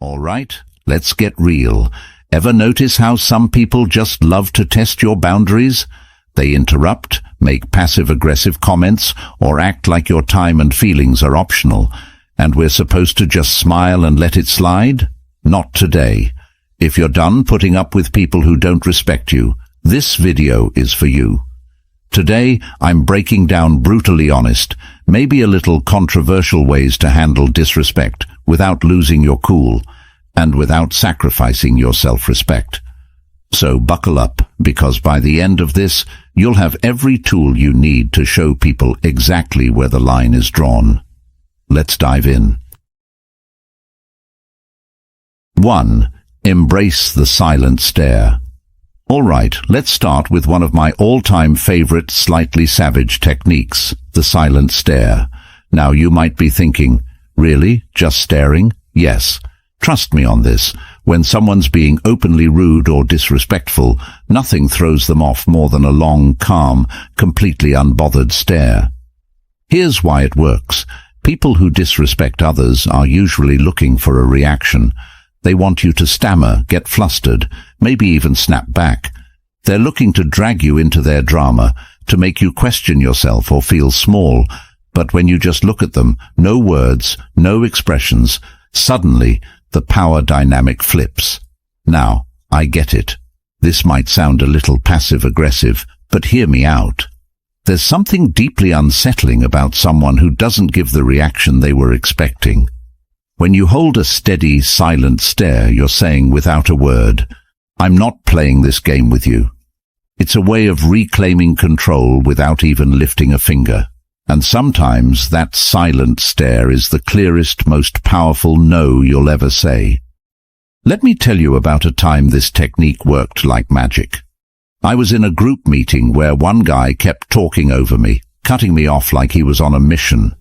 All right, let's get real. Ever notice how some people just love to test your boundaries? They interrupt, make passive-aggressive comments, or act like your time and feelings are optional, and we're supposed to just smile and let it slide? Not today. If you're done putting up with people who don't respect you, this video is for you. Today, I'm breaking down brutally honest, maybe a little controversial ways to handle disrespect without losing your cool and without sacrificing your self-respect. So buckle up, because by the end of this, you'll have every tool you need to show people exactly where the line is drawn. Let's dive in. 1. Embrace the silent stare. All right, let's start with one of my all-time favorite slightly savage techniques, the silent stare. Now you might be thinking, really? Just staring? Yes. Trust me on this. When someone's being openly rude or disrespectful, nothing throws them off more than a long, calm, completely unbothered stare. Here's why it works. People who disrespect others are usually looking for a reaction. They want you to stammer, get flustered, maybe even snap back. They're looking to drag you into their drama, to make you question yourself or feel small. But when you just look at them, no words, no expressions, suddenly the power dynamic flips. Now, I get it. This might sound a little passive-aggressive, but hear me out. There's something deeply unsettling about someone who doesn't give the reaction they were expecting. When you hold a steady, silent stare, you're saying without a word, I'm not playing this game with you. It's a way of reclaiming control without even lifting a finger. And sometimes that silent stare is the clearest, most powerful no you'll ever say. Let me tell you about a time this technique worked like magic. I was in a group meeting where one guy kept talking over me, cutting me off like he was on a mission.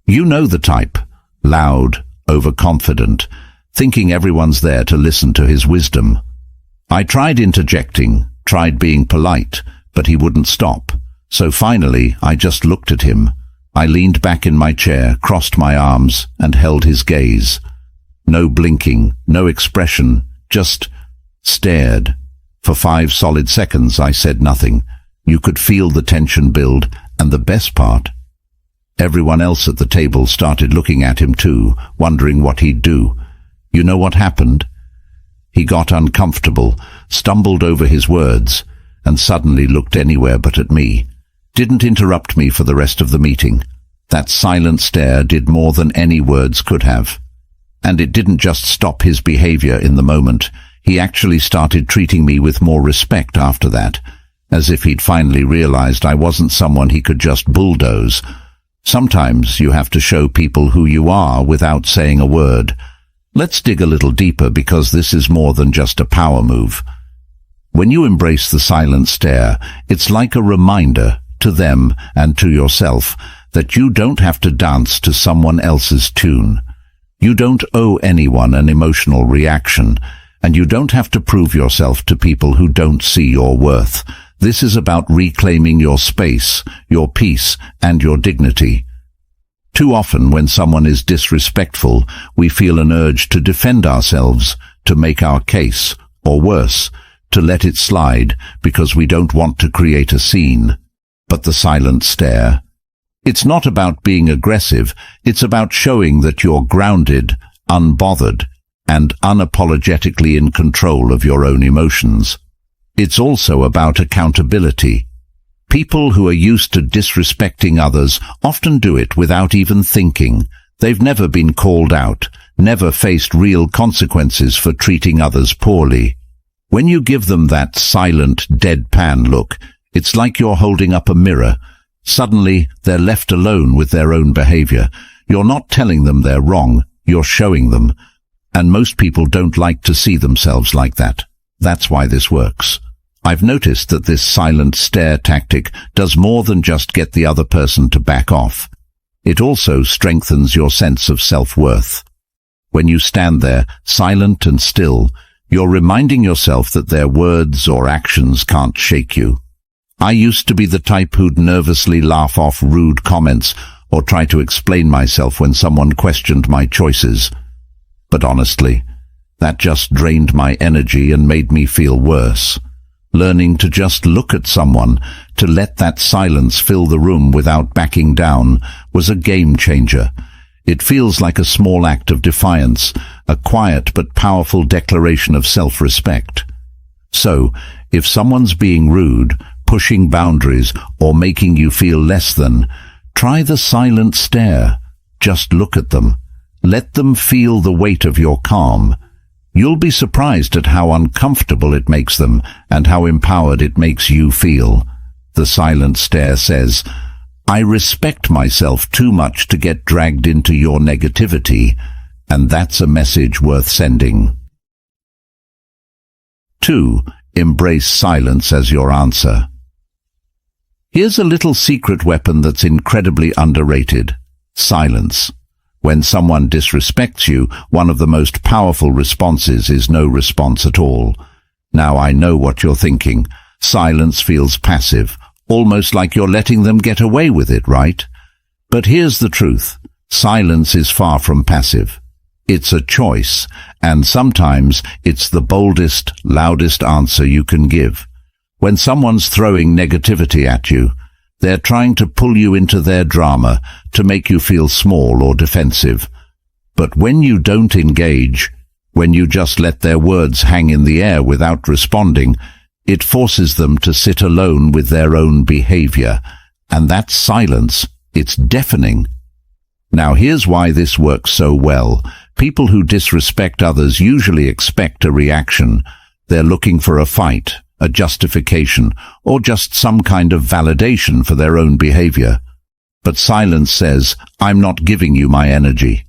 You know the type. Loud, overconfident, thinking everyone's there to listen to his wisdom. I tried interjecting, tried being polite, but he wouldn't stop. So finally, I just looked at him. I leaned back in my chair, crossed my arms, and held his gaze. No blinking, no expression, just stared. For 5 solid seconds, I said nothing. You could feel the tension build, and the best part, everyone else at the table started looking at him too, wondering what he'd do. You know what happened? He got uncomfortable, stumbled over his words, and suddenly looked anywhere but at me. Didn't interrupt me for the rest of the meeting. That silent stare did more than any words could have. And it didn't just stop his behavior in the moment. He actually started treating me with more respect after that, as if he'd finally realized I wasn't someone he could just bulldoze. Sometimes you have to show people who you are without saying a word. Let's dig a little deeper, because this is more than just a power move. When you embrace the silent stare, it's like a reminder to them and to yourself that you don't have to dance to someone else's tune. You don't owe anyone an emotional reaction, and you don't have to prove yourself to people who don't see your worth. This is about reclaiming your space, your peace, and your dignity. Too often, when someone is disrespectful, we feel an urge to defend ourselves, to make our case, or worse, to let it slide because we don't want to create a scene. But the silent stare, it's not about being aggressive, it's about showing that you're grounded, unbothered, and unapologetically in control of your own emotions. It's also about accountability. People who are used to disrespecting others often do it without even thinking. They've never been called out, never faced real consequences for treating others poorly. When you give them that silent, deadpan look, it's like you're holding up a mirror. Suddenly, they're left alone with their own behavior. You're not telling them they're wrong, you're showing them. And most people don't like to see themselves like that. That's why this works. I've noticed that this silent stare tactic does more than just get the other person to back off. It also strengthens your sense of self-worth. When you stand there, silent and still, you're reminding yourself that their words or actions can't shake you. I used to be the type who'd nervously laugh off rude comments or try to explain myself when someone questioned my choices. But honestly, That just drained my energy and made me feel worse. Learning to just look at someone, to let that silence fill the room without backing down, was a game changer. It feels like a small act of defiance, a quiet but powerful declaration of self-respect. So, if someone's being rude, pushing boundaries, or making you feel less than, try the silent stare. Just look at them. Let them feel the weight of your calm. You'll be surprised at how uncomfortable it makes them and how empowered it makes you feel. The silent stare says, I respect myself too much to get dragged into your negativity, and that's a message worth sending. 2. Embrace silence as your answer. Here's a little secret weapon that's incredibly underrated: silence. When someone disrespects you, one of the most powerful responses is no response at all. Now I know what you're thinking. Silence feels passive, almost like you're letting them get away with it, right? But here's the truth. Silence is far from passive. It's a choice, and sometimes it's the boldest, loudest answer you can give. When someone's throwing negativity at you, they're trying to pull you into their drama, to make you feel small or defensive. But when you don't engage, when you just let their words hang in the air without responding, it forces them to sit alone with their own behavior. And that silence, it's deafening. Now here's why this works so well. People who disrespect others usually expect a reaction. They're looking for a fight, a justification, or just some kind of validation for their own behavior. But silence says, I'm not giving you my energy.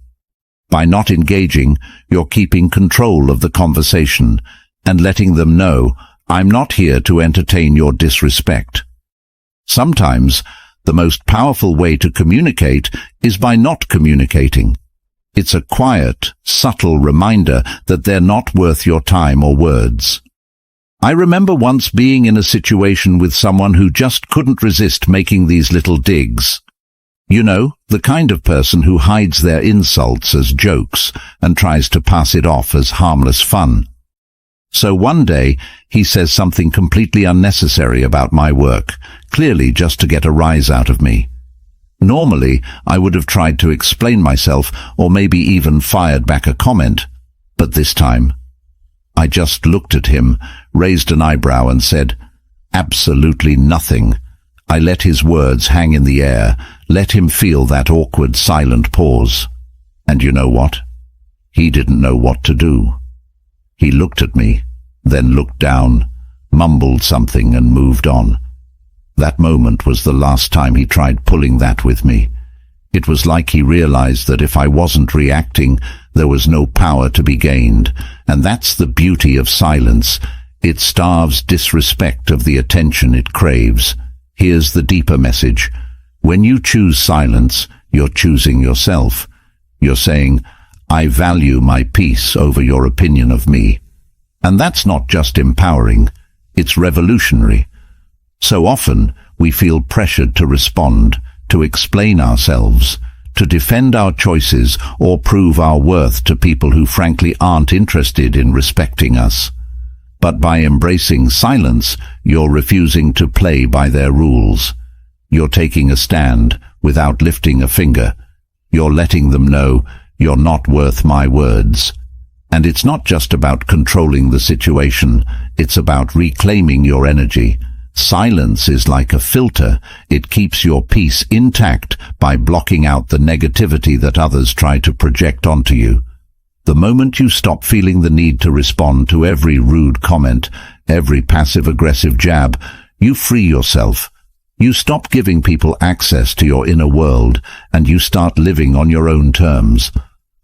By not engaging, you're keeping control of the conversation and letting them know, I'm not here to entertain your disrespect. Sometimes, the most powerful way to communicate is by not communicating. It's a quiet, subtle reminder that they're not worth your time or words. I remember once being in a situation with someone who just couldn't resist making these little digs. You know, the kind of person who hides their insults as jokes and tries to pass it off as harmless fun. So one day, he says something completely unnecessary about my work, clearly just to get a rise out of me. Normally, I would have tried to explain myself or maybe even fired back a comment, but this time, I just looked at him, raised an eyebrow and said, absolutely nothing. I let his words hang in the air, let him feel that awkward silent pause. And you know what? He didn't know what to do. He looked at me, then looked down, mumbled something and moved on. That moment was the last time he tried pulling that with me. It was like he realized that if I wasn't reacting, there was no power to be gained. And that's the beauty of silence. It starves disrespect of the attention it craves. Here's the deeper message. When you choose silence, you're choosing yourself. You're saying, I value my peace over your opinion of me. And that's not just empowering, it's revolutionary. So often, we feel pressured to respond, to explain ourselves, to defend our choices or prove our worth to people who frankly aren't interested in respecting us. But by embracing silence, you're refusing to play by their rules. You're taking a stand without lifting a finger. You're letting them know you're not worth my words. And it's not just about controlling the situation, it's about reclaiming your energy. Silence is like a filter. It keeps your peace intact by blocking out the negativity that others try to project onto you. The moment you stop feeling the need to respond to every rude comment, every passive-aggressive jab, you free yourself. You stop giving people access to your inner world, and you start living on your own terms.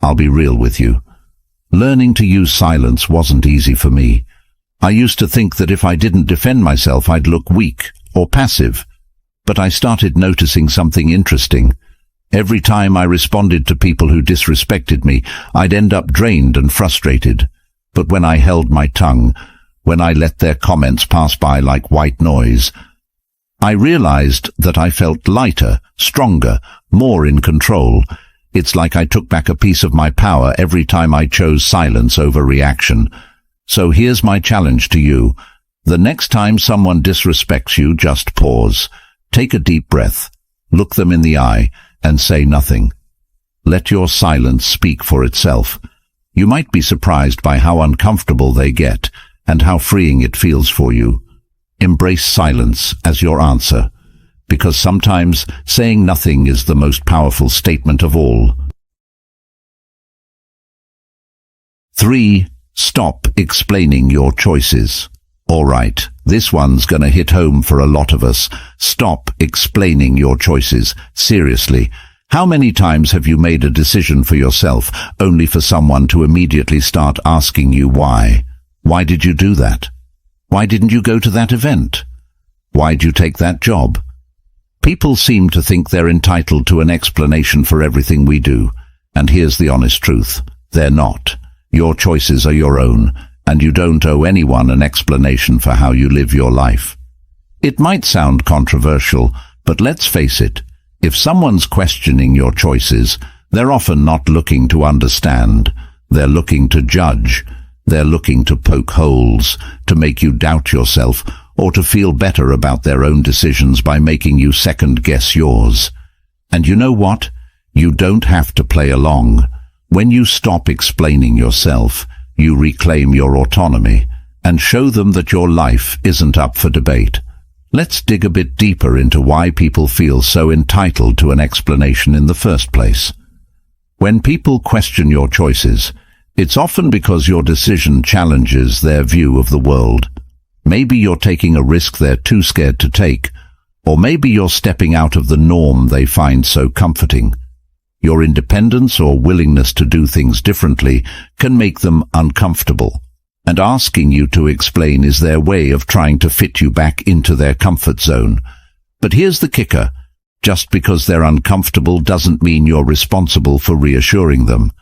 I'll be real with you. Learning to use silence wasn't easy for me. I used to think that if I didn't defend myself, I'd look weak or passive. But I started noticing something interesting. Every time I responded to people who disrespected me, I'd end up drained and frustrated. But when I held my tongue, when I let their comments pass by like white noise, I realized that I felt lighter, stronger, more in control. It's like I took back a piece of my power every time I chose silence over reaction. So here's my challenge to you. The next time someone disrespects you, just pause. Take a deep breath, look them in the eye, and say nothing. Let your silence speak for itself. You might be surprised by how uncomfortable they get, and how freeing it feels for you. Embrace silence as your answer, because sometimes saying nothing is the most powerful statement of all. 3. Stop explaining your choices. Alright, this one's gonna hit home for a lot of us. Stop explaining your choices. Seriously, how many times have you made a decision for yourself, only for someone to immediately start asking you why? Why did you do that? Why didn't you go to that event? Why'd you take that job? People seem to think they're entitled to an explanation for everything we do, and here's the honest truth. They're not. Your choices are your own, and you don't owe anyone an explanation for how you live your life. It might sound controversial, but let's face it, if someone's questioning your choices, they're often not looking to understand. They're looking to judge. They're looking to poke holes, to make you doubt yourself, or to feel better about their own decisions by making you second-guess yours. And you know what? You don't have to play along. When you stop explaining yourself, you reclaim your autonomy and show them that your life isn't up for debate. Let's dig a bit deeper into why people feel so entitled to an explanation in the first place. When people question your choices, it's often because your decision challenges their view of the world. Maybe you're taking a risk they're too scared to take, or maybe you're stepping out of the norm they find so comforting. Your independence or willingness to do things differently can make them uncomfortable, and asking you to explain is their way of trying to fit you back into their comfort zone. But here's the kicker. Just because they're uncomfortable doesn't mean you're responsible for reassuring them.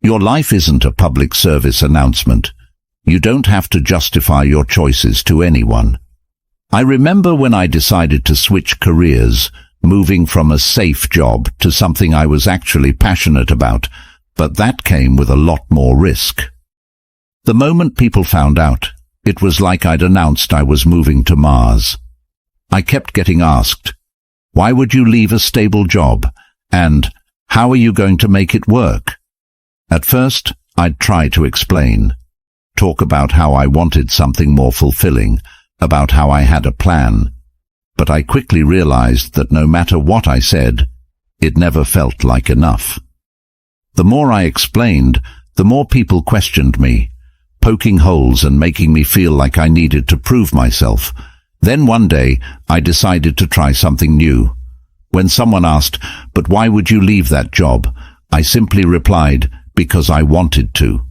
Your life isn't a public service announcement. You don't have to justify your choices to anyone. I remember when I decided to switch careers, moving from a safe job to something I was actually passionate about, but that came with a lot more risk. The moment people found out, it was like I'd announced I was moving to Mars. I kept getting asked, "Why would you leave a stable job?" and "How are you going to make it work?" At first, I'd try to explain, talk about how I wanted something more fulfilling, about how I had a plan. But I quickly realized that no matter what I said, it never felt like enough. The more I explained, the more people questioned me, poking holes and making me feel like I needed to prove myself. Then one day, I decided to try something new. When someone asked, "But why would you leave that job?" I simply replied, "Because I wanted to."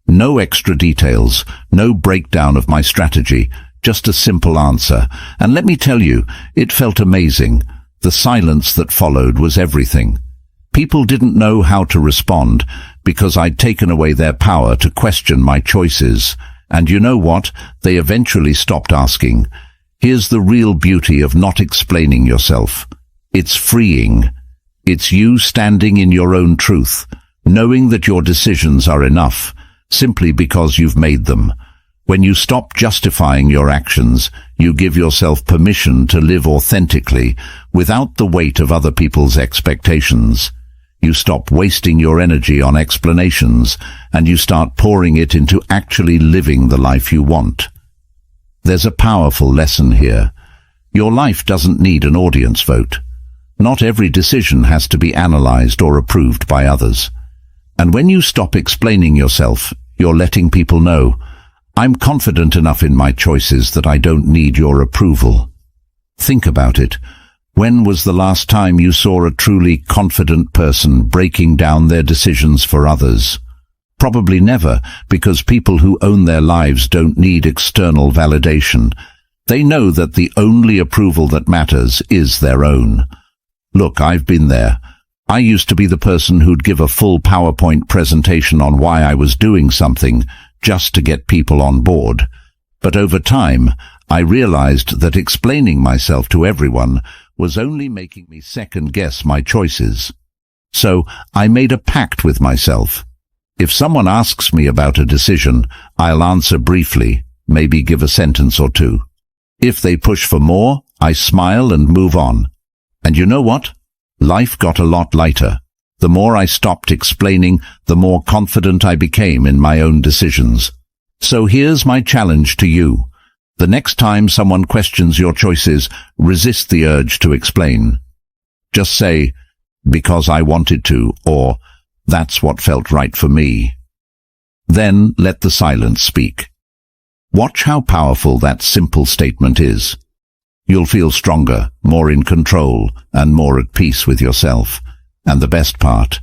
No extra details, no breakdown of my strategy, just a simple answer. And let me tell you, it felt amazing. The silence that followed was everything. People didn't know how to respond because I'd taken away their power to question my choices. And you know what? They eventually stopped asking. Here's the real beauty of not explaining yourself. It's freeing. It's you standing in your own truth, knowing that your decisions are enough, simply because you've made them. When you stop justifying your actions, you give yourself permission to live authentically, without the weight of other people's expectations. You stop wasting your energy on explanations, and you start pouring it into actually living the life you want. There's a powerful lesson here. Your life doesn't need an audience vote. Not every decision has to be analyzed or approved by others. And when you stop explaining yourself, you're letting people know, "I'm confident enough in my choices that I don't need your approval." Think about it. When was the last time you saw a truly confident person breaking down their decisions for others? Probably never, because people who own their lives don't need external validation. They know that the only approval that matters is their own. Look, I've been there. I used to be the person who'd give a full PowerPoint presentation on why I was doing something, just to get people on board. But over time, I realized that explaining myself to everyone was only making me second-guess my choices. So I made a pact with myself. If someone asks me about a decision, I'll answer briefly, maybe give a sentence or two. If they push for more, I smile and move on. And you know what? Life got a lot lighter. The more I stopped explaining, the more confident I became in my own decisions. So here's my challenge to you. The next time someone questions your choices, resist the urge to explain. Just say, because I wanted to, or that's what felt right for me. Then let the silence speak. Watch how powerful that simple statement is. You'll feel stronger, more in control, and more at peace with yourself. And the best part,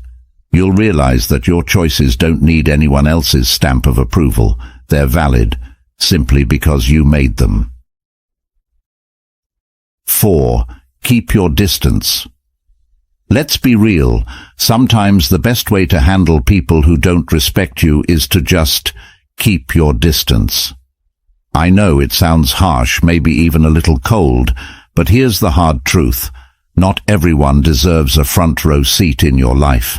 you'll realize that your choices don't need anyone else's stamp of approval. They're valid, simply because you made them. 4. Keep your distance. Let's be real. Sometimes the best way to handle people who don't respect you is to just keep your distance. I know it sounds harsh, maybe even a little cold, but here's the hard truth. Not everyone deserves a front row seat in your life.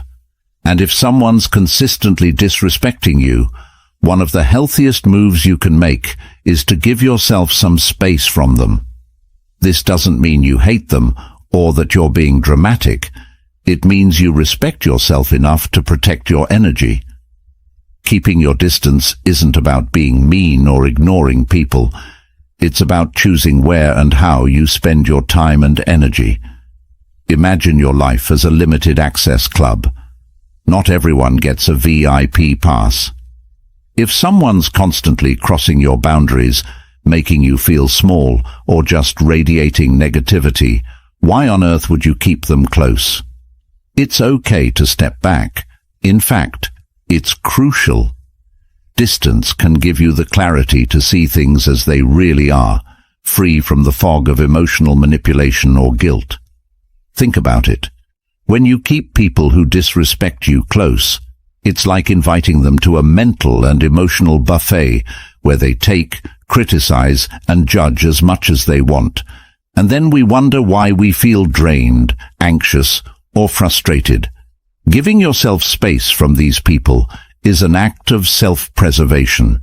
And if someone's consistently disrespecting you, one of the healthiest moves you can make is to give yourself some space from them. This doesn't mean you hate them or that you're being dramatic. It means you respect yourself enough to protect your energy. Keeping your distance isn't about being mean or ignoring people. It's about choosing where and how you spend your time and energy. Imagine your life as a limited access club. Not everyone gets a VIP pass. If someone's constantly crossing your boundaries, making you feel small, or just radiating negativity, why on earth would you keep them close? It's okay to step back. In fact, it's crucial. Distance can give you the clarity to see things as they really are, free from the fog of emotional manipulation or guilt. Think about it. When you keep people who disrespect you close, it's like inviting them to a mental and emotional buffet where they take, criticize, and judge as much as they want. And then we wonder why we feel drained, anxious, or frustrated. Giving yourself space from these people is an act of self-preservation.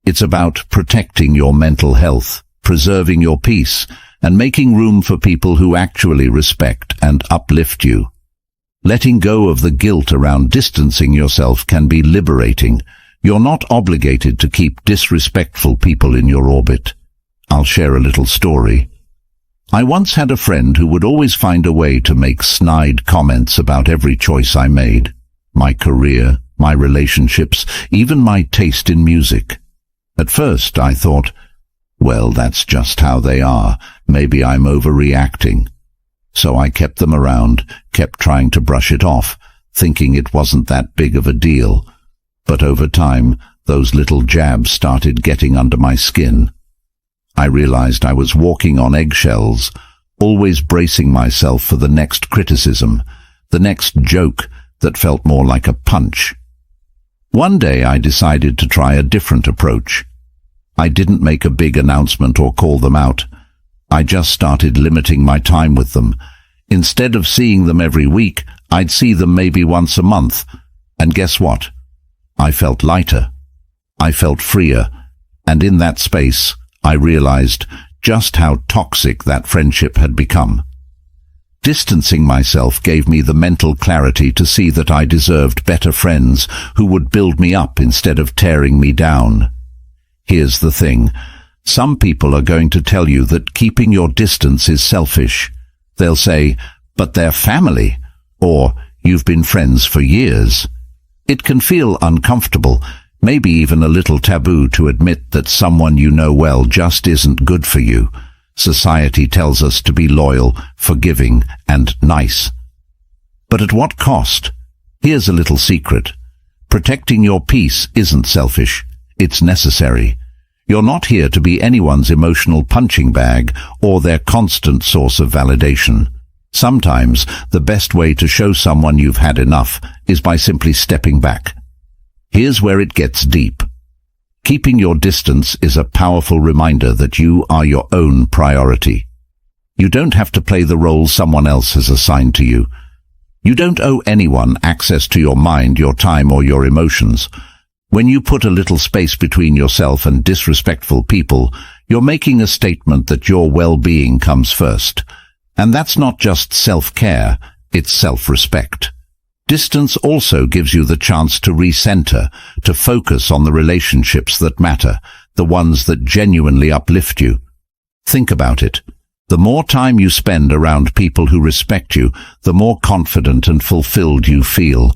It's about protecting your mental health, preserving your peace, and making room for people who actually respect and uplift you. Letting go of the guilt around distancing yourself can be liberating. You're not obligated to keep disrespectful people in your orbit. I'll share a little story. I once had a friend who would always find a way to make snide comments about every choice I made. My career, my relationships, even my taste in music. At first I thought, well, that's just how they are. Maybe I'm overreacting. So I kept them around, kept trying to brush it off, thinking it wasn't that big of a deal. But over time, those little jabs started getting under my skin. I realized I was walking on eggshells, always bracing myself for the next criticism, the next joke that felt more like a punch. One day I decided to try a different approach. I didn't make a big announcement or call them out. I just started limiting my time with them. Instead of seeing them every week, I'd see them maybe once a month. And guess what? I felt lighter. I felt freer. And in that space, I realized just how toxic that friendship had become. Distancing myself gave me the mental clarity to see that I deserved better friends who would build me up instead of tearing me down. Here's the thing. Some people are going to tell you that keeping your distance is selfish. They'll say, but they're family, or you've been friends for years. It can feel uncomfortable, maybe even a little taboo to admit that someone you know well just isn't good for you. Society tells us to be loyal, forgiving, and nice. But at what cost? Here's a little secret. Protecting your peace isn't selfish. It's necessary. You're not here to be anyone's emotional punching bag or their constant source of validation. Sometimes the best way to show someone you've had enough is by simply stepping back. Here's where it gets deep. Keeping your distance is a powerful reminder that you are your own priority. You don't have to play the role someone else has assigned to you. You don't owe anyone access to your mind, your time, or your emotions. When you put a little space between yourself and disrespectful people, you're making a statement that your well-being comes first. And that's not just self-care, it's self-respect. Distance also gives you the chance to recenter, to focus on the relationships that matter, the ones that genuinely uplift you. Think about it. The more time you spend around people who respect you, the more confident and fulfilled you feel.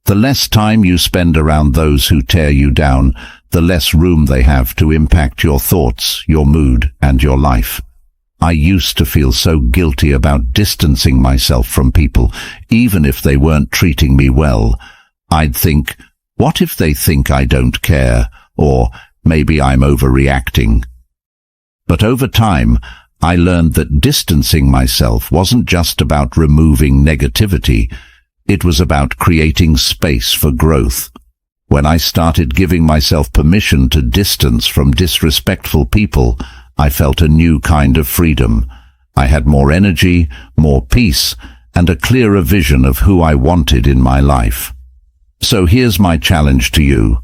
The less time you spend around those who tear you down, the less room they have to impact your thoughts, your mood, and your life. I used to feel so guilty about distancing myself from people, even if they weren't treating me well. I'd think, what if they think I don't care? Or maybe I'm overreacting. But over time, I learned that distancing myself wasn't just about removing negativity. It was about creating space for growth. When I started giving myself permission to distance from disrespectful people, I felt a new kind of freedom. I had more energy, more peace, and a clearer vision of who I wanted in my life. So here's my challenge to you.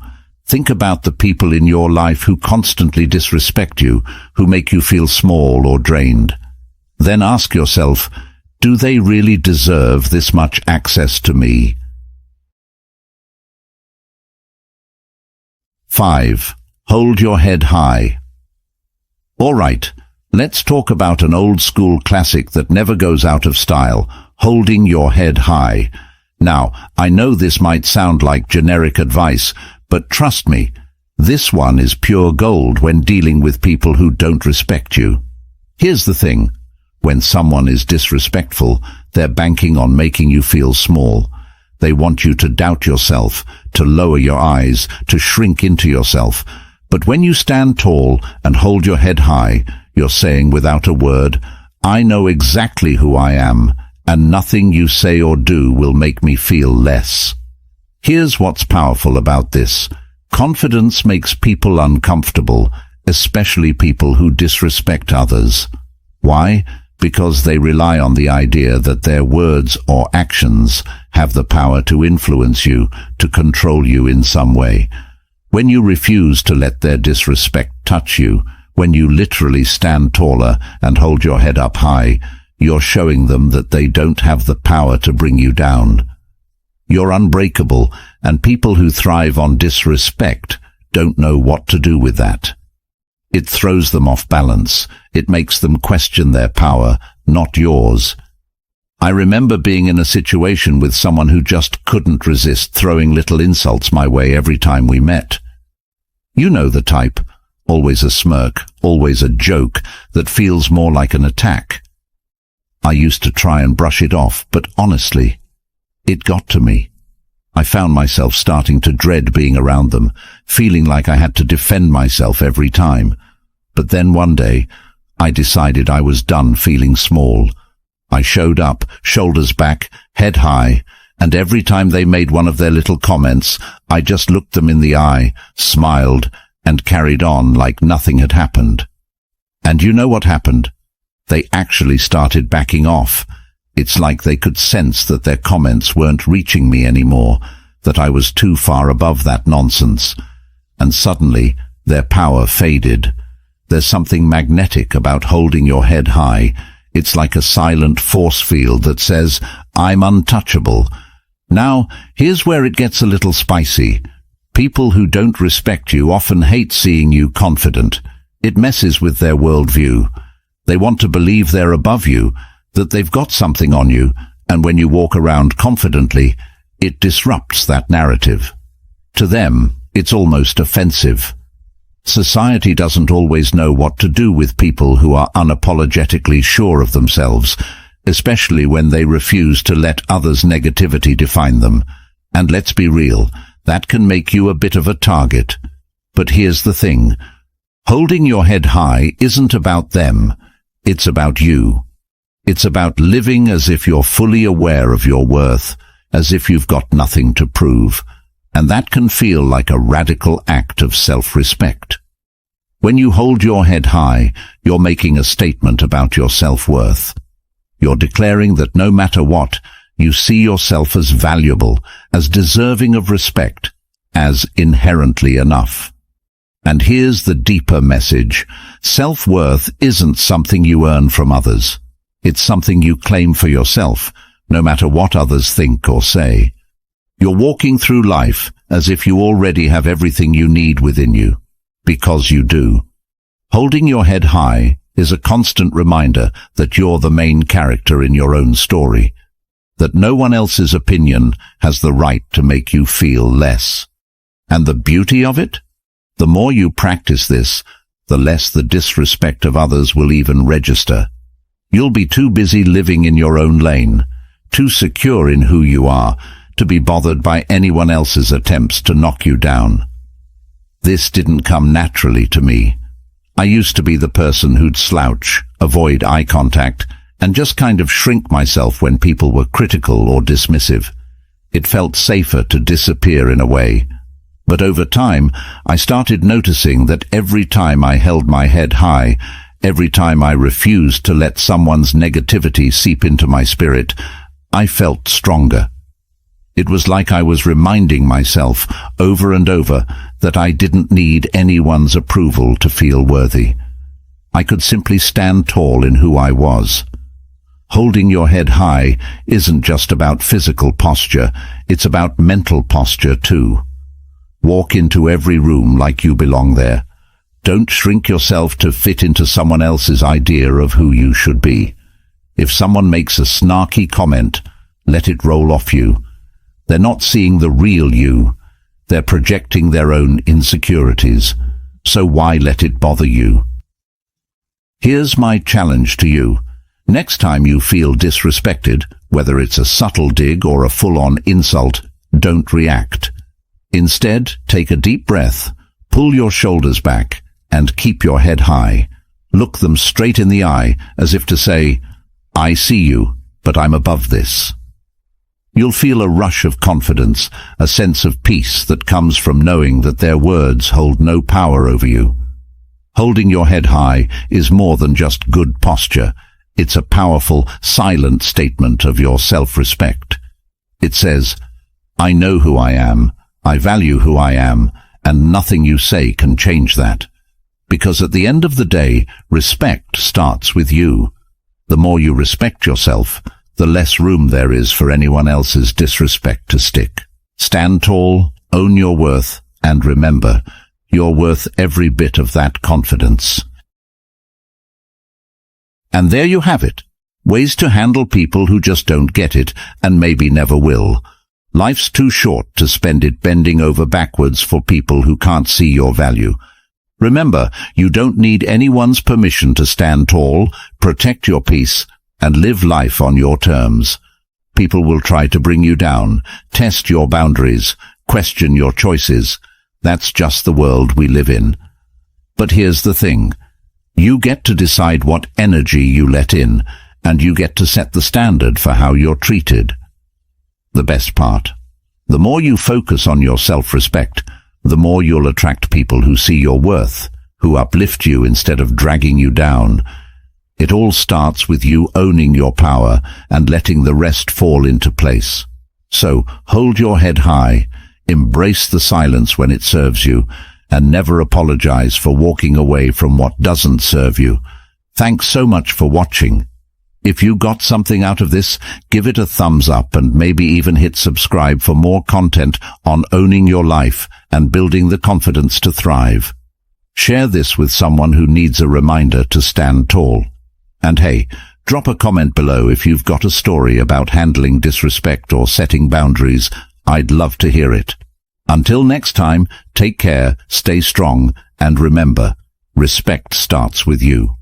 Think about the people in your life who constantly disrespect you, who make you feel small or drained. Then ask yourself, do they really deserve this much access to me? 5. Hold your head high. All right, let's talk about an old-school classic that never goes out of style, holding your head high. Now, I know this might sound like generic advice, but trust me, this one is pure gold when dealing with people who don't respect you. Here's the thing. When someone is disrespectful, they're banking on making you feel small. They want you to doubt yourself, to lower your eyes, to shrink into yourself. But when you stand tall and hold your head high, you're saying without a word, I know exactly who I am, and nothing you say or do will make me feel less. Here's what's powerful about this. Confidence makes people uncomfortable, especially people who disrespect others. Why? Because they rely on the idea that their words or actions have the power to influence you, to control you in some way. When you refuse to let their disrespect touch you, when you literally stand taller and hold your head up high, you're showing them that they don't have the power to bring you down. You're unbreakable, and people who thrive on disrespect don't know what to do with that. It throws them off balance. It makes them question their power, not yours. I remember being in a situation with someone who just couldn't resist throwing little insults my way every time we met. You know the type. Always a smirk, always a joke that feels more like an attack. I used to try and brush it off, but honestly, it got to me. I found myself starting to dread being around them, feeling like I had to defend myself every time. But then one day, I decided I was done feeling small. I showed up, shoulders back, head high, and every time they made one of their little comments, I just looked them in the eye, smiled, and carried on like nothing had happened. And you know what happened? They actually started backing off. It's like they could sense that their comments weren't reaching me anymore, that I was too far above that nonsense. And suddenly, their power faded. There's something magnetic about holding your head high. It's like a silent force field that says, I'm untouchable. Now, here's where it gets a little spicy. People who don't respect you often hate seeing you confident. It messes with their worldview. They want to believe they're above you, that they've got something on you, and when you walk around confidently, it disrupts that narrative. To them, it's almost offensive. Society doesn't always know what to do with people who are unapologetically sure of themselves, especially when they refuse to let others' negativity define them. And let's be real, that can make you a bit of a target. But here's the thing. Holding your head high isn't about them. It's about you. It's about living as if you're fully aware of your worth, as if you've got nothing to prove. And that can feel like a radical act of self-respect. When you hold your head high, you're making a statement about your self-worth. You're declaring that no matter what, You see yourself as valuable, as deserving of respect, as inherently enough. And here's the deeper message. Self-worth isn't something you earn from others. It's something you claim for yourself, no matter what others think or say. You're walking through life as if you already have everything you need within you, because you do. Holding your head high is a constant reminder that you're the main character in your own story, that no one else's opinion has the right to make you feel less. And the beauty of it? The more you practice this, the less the disrespect of others will even register. You'll be too busy living in your own lane, too secure in who you are, to be bothered by anyone else's attempts to knock you down. This didn't come naturally to me. I used to be the person who'd slouch, avoid eye contact, and just kind of shrink myself when people were critical or dismissive. It felt safer to disappear in a way. But over time, I started noticing that every time I held my head high, every time I refused to let someone's negativity seep into my spirit, I felt stronger. It was like I was reminding myself over and over that I didn't need anyone's approval to feel worthy. I could simply stand tall in who I was. Holding your head high isn't just about physical posture, it's about mental posture too. Walk into every room like you belong there. Don't shrink yourself to fit into someone else's idea of who you should be. If someone makes a snarky comment, let it roll off you. They're not seeing the real you. They're projecting their own insecurities. So why let it bother you? Here's my challenge to you. Next time you feel disrespected, whether it's a subtle dig or a full-on insult, don't react. Instead, take a deep breath, pull your shoulders back, and keep your head high. Look them straight in the eye, as if to say, I see you, but I'm above this. You'll feel a rush of confidence, a sense of peace that comes from knowing that their words hold no power over you. Holding your head high is more than just good posture. It's a powerful, silent statement of your self-respect. It says, I know who I am, I value who I am, and nothing you say can change that. Because at the end of the day, respect starts with you. The more you respect yourself, the less room there is for anyone else's disrespect to stick. Stand tall, own your worth, and remember, you're worth every bit of that confidence. And there you have it. Ways to handle people who just don't get it, and maybe never will. Life's too short to spend it bending over backwards for people who can't see your value. Remember, you don't need anyone's permission to stand tall, protect your peace, and live life on your terms. People will try to bring you down, test your boundaries, question your choices. That's just the world we live in. But here's the thing. You get to decide what energy you let in, and you get to set the standard for how you're treated. The best part. The more you focus on your self-respect, the more you'll attract people who see your worth, who uplift you instead of dragging you down. It all starts with you owning your power and letting the rest fall into place. So, hold your head high, embrace the silence when it serves you, and never apologize for walking away from what doesn't serve you. Thanks so much for watching. If you got something out of this, give it a thumbs up and maybe even hit subscribe for more content on owning your life and building the confidence to thrive. Share this with someone who needs a reminder to stand tall. And hey, drop a comment below if you've got a story about handling disrespect or setting boundaries. I'd love to hear it. Until next time, take care, stay strong, and remember, respect starts with you.